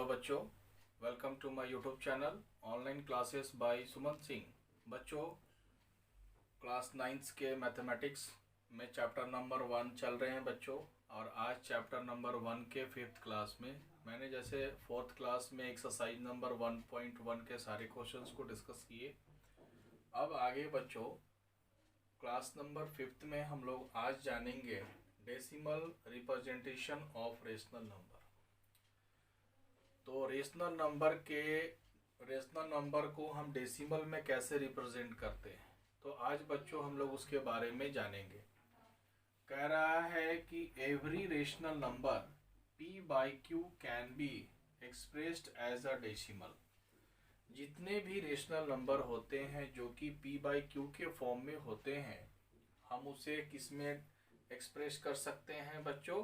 बच्चों, welcome to my YouTube channel online classes by Suman Singh. बच्चों, class 9 के मैथमेटिक्स में चैप्टर नंबर 1 चल रहे हैं बच्चों। और आज चैप्टर नंबर 1 के 5th क्लास में मैंने जैसे 4th क्लास में एक्सरसाइज नंबर 1.1 के सारे क्वेश्चंस को डिस्कस किए। अब आगे बच्चों क्लास नंबर 5th में हम लोग आज जानेंगे decimal representation of rational number. तो रेशनल नंबर को हम डेसिमल में कैसे रिप्रेजेंट करते हैं, तो आज बच्चों हम लोग उसके बारे में जानेंगे। कह रहा है कि every rational number p by q can be expressed as a decimal. जितने भी रेशनल नंबर होते हैं जो कि p बाई क्यू के फॉर्म में होते हैं, हम उसे किस में एक्सप्रेस कर सकते हैं बच्चों?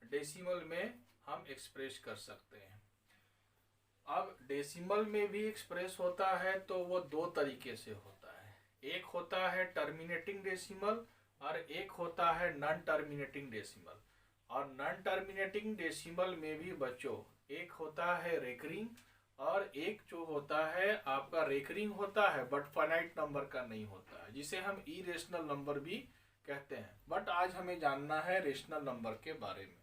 डेसिमल में हम एक्सप्रेस कर सकते हैं। अब डेसिमल में भी एक्सप्रेस होता है तो वो दो तरीके से होता है। एक होता है टर्मिनेटिंग डेसिमल और एक होता है नॉन टर्मिनेटिंग डेसिमल। और नॉन टर्मिनेटिंग डेसिमल में भी बच्चों एक होता है रेकरिंग और एक जो होता है आपका रेकरिंग होता है बट फाइनाइट नंबर का नहीं होता है, जिसे हम इरेशनल नंबर भी कहते हैं। बट आज हमें जानना है रेशनल नंबर के बारे में।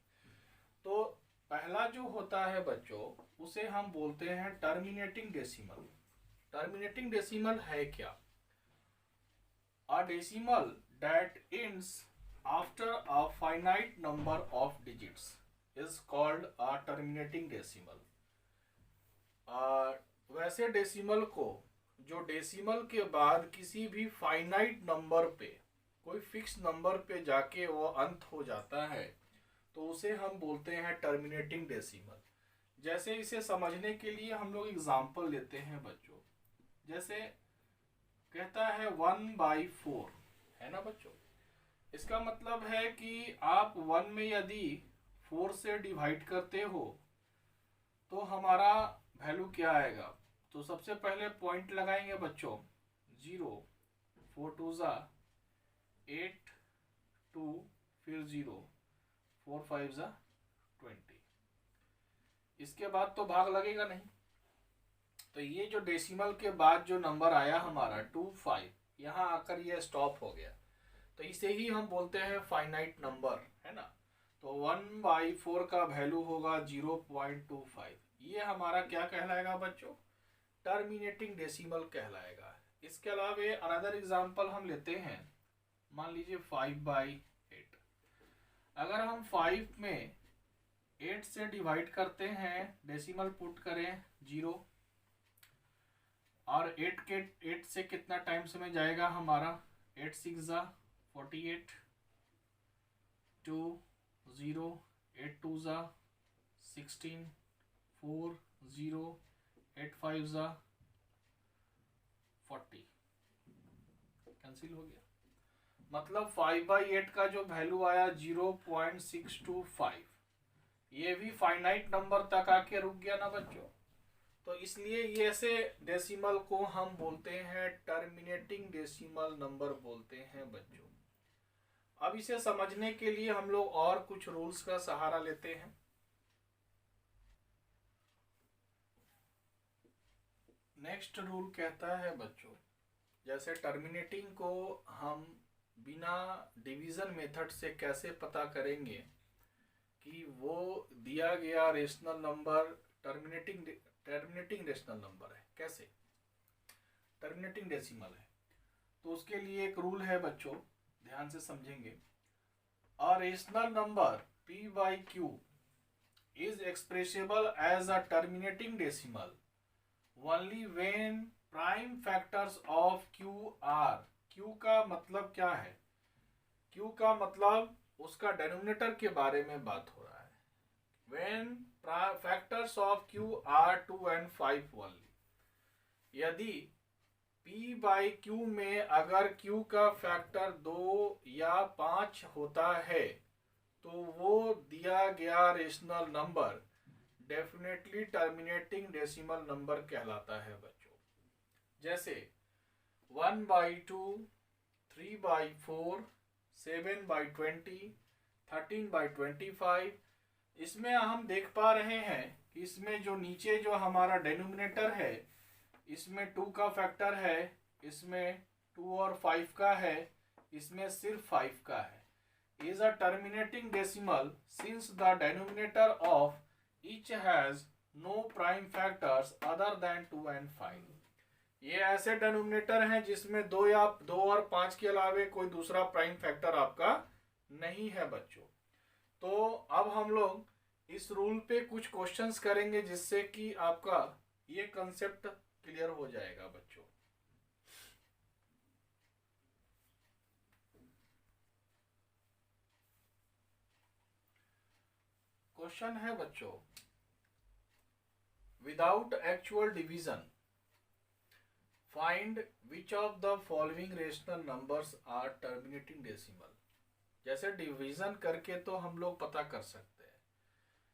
तो पहला जो होता है बच्चों उसे हम बोलते हैं टर्मिनेटिंग डेसिमल। टर्मिनेटिंग डेसिमल है क्या? A decimal that ends after a finite number of digits is called a terminating decimal. वैसे डेसिमल को जो डेसिमल के बाद किसी भी फाइनाइट नंबर पे, कोई फिक्स नंबर पे जाके वो अंत हो जाता है, तो उसे हम बोलते हैं टर्मिनेटिंग डेसिमल। जैसे इसे समझने के लिए हम लोग एग्जाम्पल लेते हैं बच्चों। जैसे कहता है 1/4, है ना बच्चों। इसका मतलब है कि आप 1 में यदि 4 से डिवाइड करते हो तो हमारा वैल्यू क्या आएगा? तो सबसे पहले पॉइंट लगाएंगे बच्चों 0, 4 2 ज़ा 8, 2 फिर 0, 4 5 ज़ा 20। इसके बाद तो भाग लगेगा नहीं। तो ये जो डेसिमल के बाद जो नंबर आया हमारा 2 5, यहाँ आकर ये स्टॉप हो गया, तो इसे ही हम बोलते हैं फाइनाइट नंबर, है ना। तो 1/4 का वैल्यू होगा 0.25। ये हमारा क्या कहलाएगा बच्चों? टर्मिनेटिंग डेसिमल कहलाएगा। इसके अलावा अनदर एग्जांपल हम लेते हैं। मान लीजिए 5/8। अगर हम 5 में 8 से डिवाइड करते हैं, डेसिमल पुट करें 0, और 8 से कितना टाइम्स में जाएगा हमारा? 8 6 ज़ा 48, 2 0, 8 2 ज़ा 16, 4 0, 8 5 ज़ा 40। कैंसिल हो गया। मतलब 5/8 का जो वैल्यू आया 0.625, ये भी फाइनाइट नंबर तक आके रुक गया ना बच्चों। तो इसलिए ये ऐसे डेसिमल को हम बोलते हैं टर्मिनेटिंग डेसिमल नंबर बोलते हैं बच्चों। अब इसे समझने के लिए हम लोग और कुछ रूल्स का सहारा लेते हैं। नेक्स्ट रूल कहता है बच्चों, जैसे टर्मिनेटिंग को हम बिना डिवीजन मेथड से कैसे पता करेंगे कि वो दिया गया rational number terminating rational number है, कैसे? टर्मिनेटिंग डेसिमल है। तो उसके लिए एक रूल है बच्चों, ध्यान से समझेंगे। A rational number p by q is expressible as a terminating decimal only when prime factors of q are. q का मतलब क्या है? q का मतलब उसका डेनोमिनेटर के बारे में बात हो रहा है। When factors of q are 2 and 5 only, यदि p बाई क्यू में अगर q का फैक्टर 2 या 5 होता है तो वो दिया गया rational number definitely terminating decimal number कहलाता है बच्चों। जैसे 1/2, 3/4, 7/20, 13/25, इसमें हम देख पा रहे हैं कि इसमें जो नीचे जो हमारा डेनोमिनेटर है, इसमें 2 का फैक्टर है, इसमें 2 और 5 का है, इसमें सिर्फ 5 का है। Is a terminating decimal since the denominator of each has no prime factors other than 2 and 5। ये ऐसे डेनोमिनेटर हैं जिसमें 2 और 5 के अलावे कोई दूसरा प्राइम फैक्टर आपका नहीं है बच्चों। तो अब हम लोग इस रूल पे कुछ क्वेश्चंस करेंगे जिससे कि आपका ये कंसेप्ट क्लियर हो जाएगा बच्चों। क्वेश्चन है बच्चों, without actual division find which of the following rational numbers are terminating decimal. जैसे डिवीजन करके तो हम लोग पता कर सकते हैं,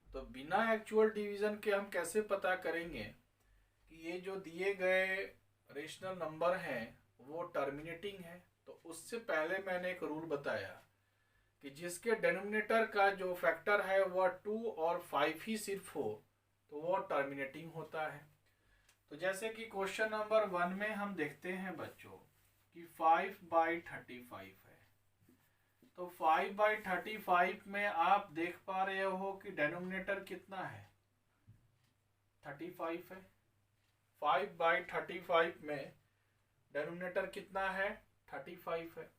तो बिना एक्चुअल डिवीजन के हम कैसे पता करेंगे कि ये जो दिए गए रेशनल नंबर हैं वो टर्मिनेटिंग है। तो उससे पहले मैंने एक रूल बताया कि जिसके डेनोमिनेटर का जो फैक्टर है वह 2 और 5 ही सिर्फ हो तो वो टर्मिनेटिंग होता है। तो जैसे कि क्वेश्चन नंबर 1 में हम देखते हैं बच्चों कि 5/35 है, तो 5/35 में आप देख पा रहे हो कि डेनोमिनेटर कितना है, 35 है। 5/35 में डेनोमिनेटर कितना है, 35 है।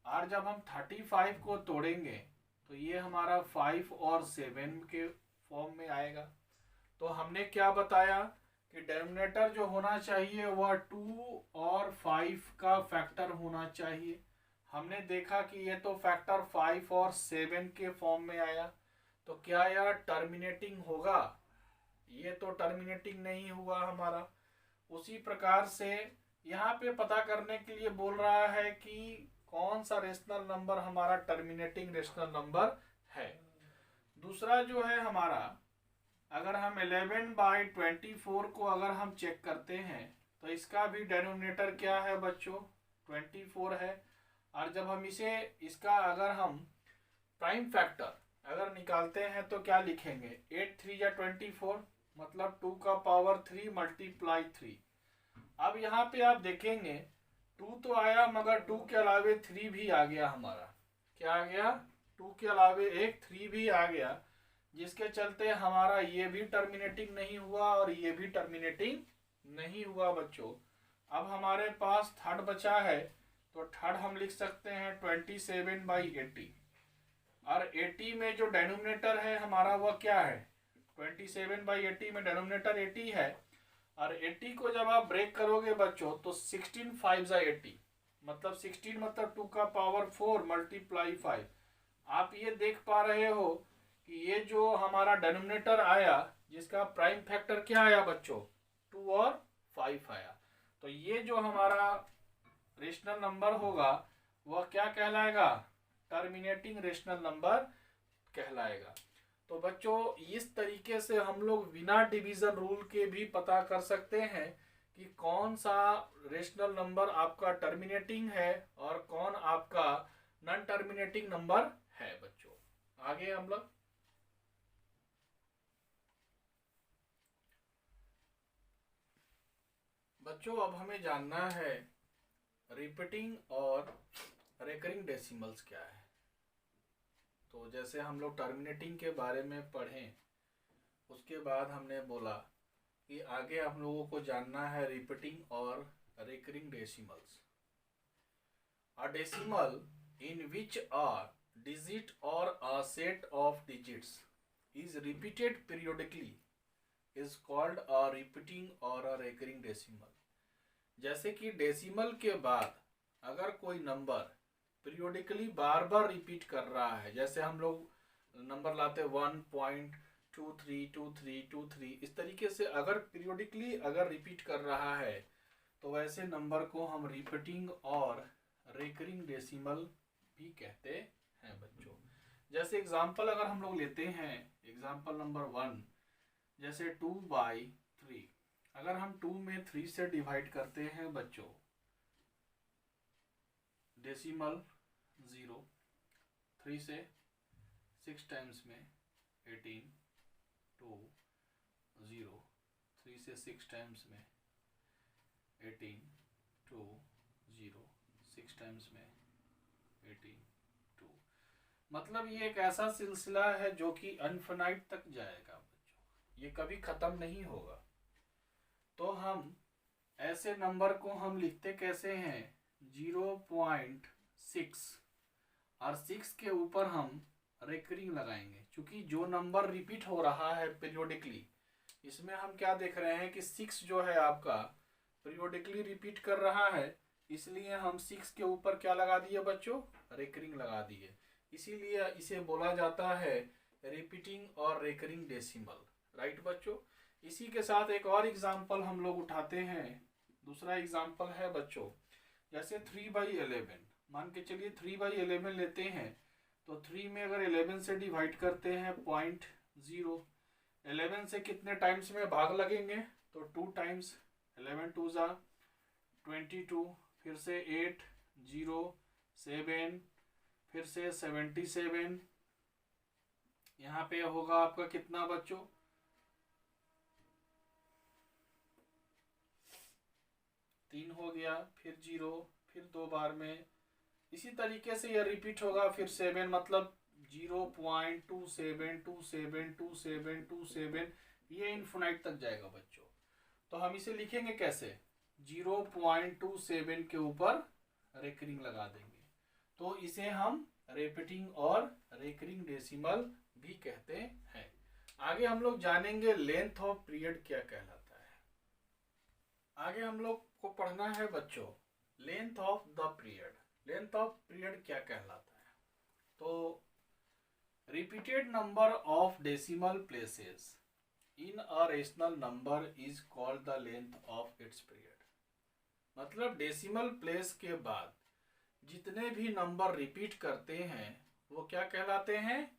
और जब हम 35 को तोड़ेंगे तो ये हमारा 5 और 7 के फॉर्म में आएगा। तो हमने क्या बताया कि डेनोमिनेटर जो होना चाहिए वह 2 और 5 का फैक्टर होना चाहिए। हमने देखा कि ये तो फैक्टर 5 और 7 के फॉर्म में आया, तो क्या यह टर्मिनेटिंग होगा? ये तो टर्मिनेटिंग नहीं हुआ हमारा। उसी प्रकार से यहाँ पे पता करने के लिए बोल रहा है कि कौन सा रेशनल नंबर हमारा टर्मिनेटिंग रेशनल नंबर है। दूसरा जो है हमारा, अगर हम 11/24 को अगर हम चेक करते हैं तो इसका भी डेनोमिनेटर क्या है बच्चों, 24 है। और जब हम इसका अगर हम प्राइम फैक्टर अगर निकालते हैं तो क्या लिखेंगे, 8 3 या 24, मतलब 2 का पावर 3 मल्टीप्लाई 3। अब यहाँ पे आप देखेंगे 2 तो आया मगर 2 के अलावे 3 भी आ गया हमारा। क्या आ गया, 2 के अलावे एक 3 भी आ गया, जिसके चलते हमारा ये भी टर्मिनेटिंग नहीं हुआ और ये भी टर्मिनेटिंग नहीं हुआ बच्चों। अब हमारे पास थर्ड बचा है, तो थर्ड हम लिख सकते हैं 27/80। और 80 में जो डेनोमिनेटर है हमारा वह क्या है, 27/80 में डेनोमिनेटर 80 है। और 80 को जब आप ब्रेक करोगे बच्चों तो 16 5 80, मतलब 16 मतलब 2 का पावर 4 मल्टीप्लाई 5। आप ये देख पा रहे हो कि ये जो हमारा डेनोमिनेटर आया जिसका प्राइम फैक्टर क्या आया बच्चों, 2 और 5 आया। तो ये जो हमारा रेशनल नंबर होगा वह क्या कहलाएगा, टर्मिनेटिंग रेशनल नंबर कहलाएगा। तो बच्चों इस तरीके से हम लोग बिना डिवीजन रूल के भी पता कर सकते हैं कि कौन सा रेशनल नंबर आपका टर्मिनेटिंग है और कौन आपका नॉन टर्मिनेटिंग नंबर है बच्चों। आगे हम लोग बच्चों अब हमें जानना है रिपीटिंग और रेकरिंग डेसिमल्स क्या है। तो जैसे हम लोग टर्मिनेटिंग के बारे में पढ़ें उसके बाद हमने बोला कि आगे हम लोगों को जानना है रिपीटिंग और recurring decimals. A decimal in which a digit or a set of digits is repeated periodically is called a repeating or a recurring decimal. जैसे कि डेसिमल के बाद अगर कोई नंबर पीरियोडिकली बार बार रिपीट कर रहा है, जैसे हम लोग नंबर लाते 1.232323, इस तरीके से अगर पीरियोडिकली अगर रिपीट कर रहा है तो वैसे नंबर को हम रिपीटिंग और रेकरिंग डेसिमल भी कहते हैं बच्चों। जैसे एग्जांपल अगर हम लोग लेते हैं, एग्जांपल नंबर 1, जैसे 2/3, अगर हम 2 में 3 से डिवाइड करते हैं बच्चों, डेसिमल 0, 3 से 6 टाइम्स में 18 2 0, 3 से 6 टाइम्स में 18 2 0, 6 टाइम्स में 18 2। मतलब ये एक ऐसा सिलसिला है जो कि अनफिनाइट तक जाएगा बच्चों, ये कभी ख़त्म नहीं होगा। तो हम ऐसे नंबर को हम लिखते कैसे हैं, 0.6 और 6 के ऊपर हम रेकरिंग लगाएंगे, क्योंकि जो नंबर रिपीट हो रहा है पीरियोडिकली, इसमें हम क्या देख रहे हैं कि 6 जो है आपका पीरियोडिकली रिपीट कर रहा है, इसलिए हम 6 के ऊपर क्या लगा दिए बच्चों, रेकरिंग लगा दिए। इसीलिए इसे बोला जाता है रिपीटिंग और रेकरिंग डेसिमल, राइट बच्चों। इसी के साथ एक और एग्जाम्पल हम लोग उठाते हैं। दूसरा एग्जाम्पल है बच्चों, जैसे 3/11, मान के चलिए 3/11 लेते हैं, तो 3 में अगर 11 से डिवाइड करते हैं 0.0, 11 से कितने टाइम्स में भाग लगेंगे, तो 2 टाइम्स, 11 2 ज़ा 22, फिर से 8 0 7, फिर से 77, यहाँ पे होगा आपका कितना बच्चों, 3 हो गया, फिर 0, फिर 2 बार में, इसी तरीके से यह रिपीट होगा, फिर 7, मतलब 0.27272727, ये इन्फिनाइट तक जाएगा बच्चों। तो हम इसे लिखेंगे कैसे, 0.27 के ऊपर रेकरिंग लगा देंगे, तो इसे हम रिपीटिंग और रेकरिंग डेसिमल भी कहते हैं। आगे हम लोग जानेंगे लेंथ ऑफ पीरियड क्या कहलाता है। आगे हम लोग को पढ़ना है बच्चों length of the period. Length of period क्या कहलाता है, तो repeated number of decimal places in a rational number is called the length of its period. मतलब डेसिमल प्लेस के बाद जितने भी नंबर रिपीट करते हैं वो क्या कहलाते हैं,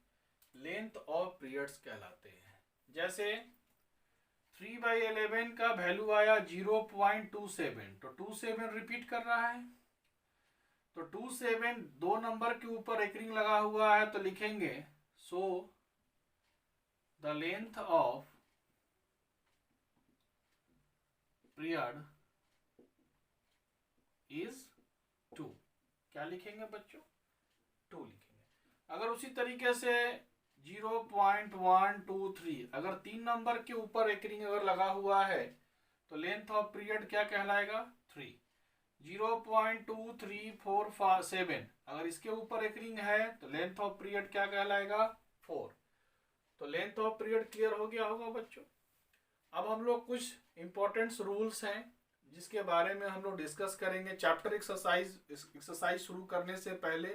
लेंथ ऑफ पीरियड्स कहलाते हैं। जैसे 3/11 का वैल्यू आया 0.27, तो 27 रिपीट कर रहा है, तो 27 दो नंबर के ऊपर रेकरिंग लगा हुआ है, तो लिखेंगे so the length of period is 2। क्या लिखेंगे बच्चों, 2 लिखेंगे। अगर उसी तरीके से 0.123 अगर 3 नंबर के ऊपर रेकरिंग अगर लगा हुआ है, तो लेंथ ऑफ पीरियड क्या कहलाएगा, 3। 0.2347 अगर इसके ऊपर रेकरिंग है, तो लेंथ ऑफ पीरियड क्या कहलाएगा, 4। तो लेंथ ऑफ पीरियड क्लियर हो गया होगा बच्चों। अब हम लोग कुछ इंपॉर्टेंट रूल्स हैं जिसके बारे में हम लोग डिस्कस करेंगे। चैप्टर एक्सरसाइज शुरू करने से पहले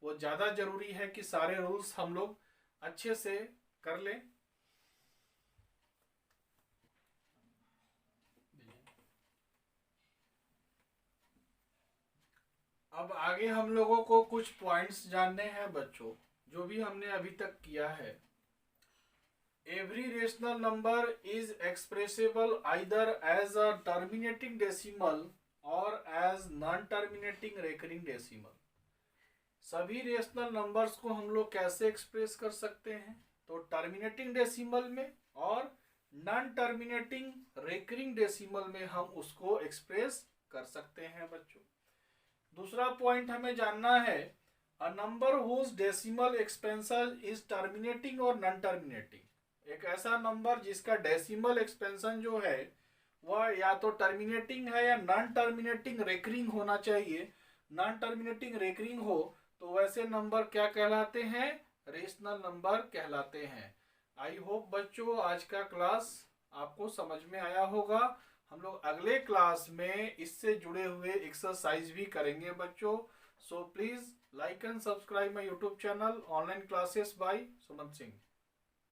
वो ज़्यादा जरूरी है कि सारे रूल्स हम लोग अच्छे से कर लें। अब आगे हम लोगों को कुछ पॉइंट्स जानने हैं बच्चों, जो भी हमने अभी तक किया है। Every rational number is expressible either as a terminating decimal or as non terminating recurring decimal. सभी रेशनल नंबर्स को हम लोग कैसे एक्सप्रेस कर सकते हैं, तो टर्मिनेटिंग डेसिमल में और नॉन टर्मिनेटिंग रेकरिंग डेसिमल में हम उसको एक्सप्रेस कर सकते हैं बच्चों। दूसरा पॉइंट हमें जानना है, a number whose decimal expansion is terminating और नॉन टर्मिनेटिंग। एक ऐसा नंबर जिसका डेसिमल एक्सपेंशन जो है वह या तो टर्मिनेटिंग है या नॉन टर्मिनेटिंग रेकरिंग होना चाहिए। नॉन टर्मिनेटिंग रेकरिंग हो तो वैसे नंबर क्या कहलाते हैं, रेशनल नंबर कहलाते हैं। आई होप बच्चों आज का क्लास आपको समझ में आया होगा। हम लोग अगले क्लास में इससे जुड़े हुए एक्सरसाइज भी करेंगे बच्चों। So please like and subscribe my YouTube channel online classes by Suman Singh.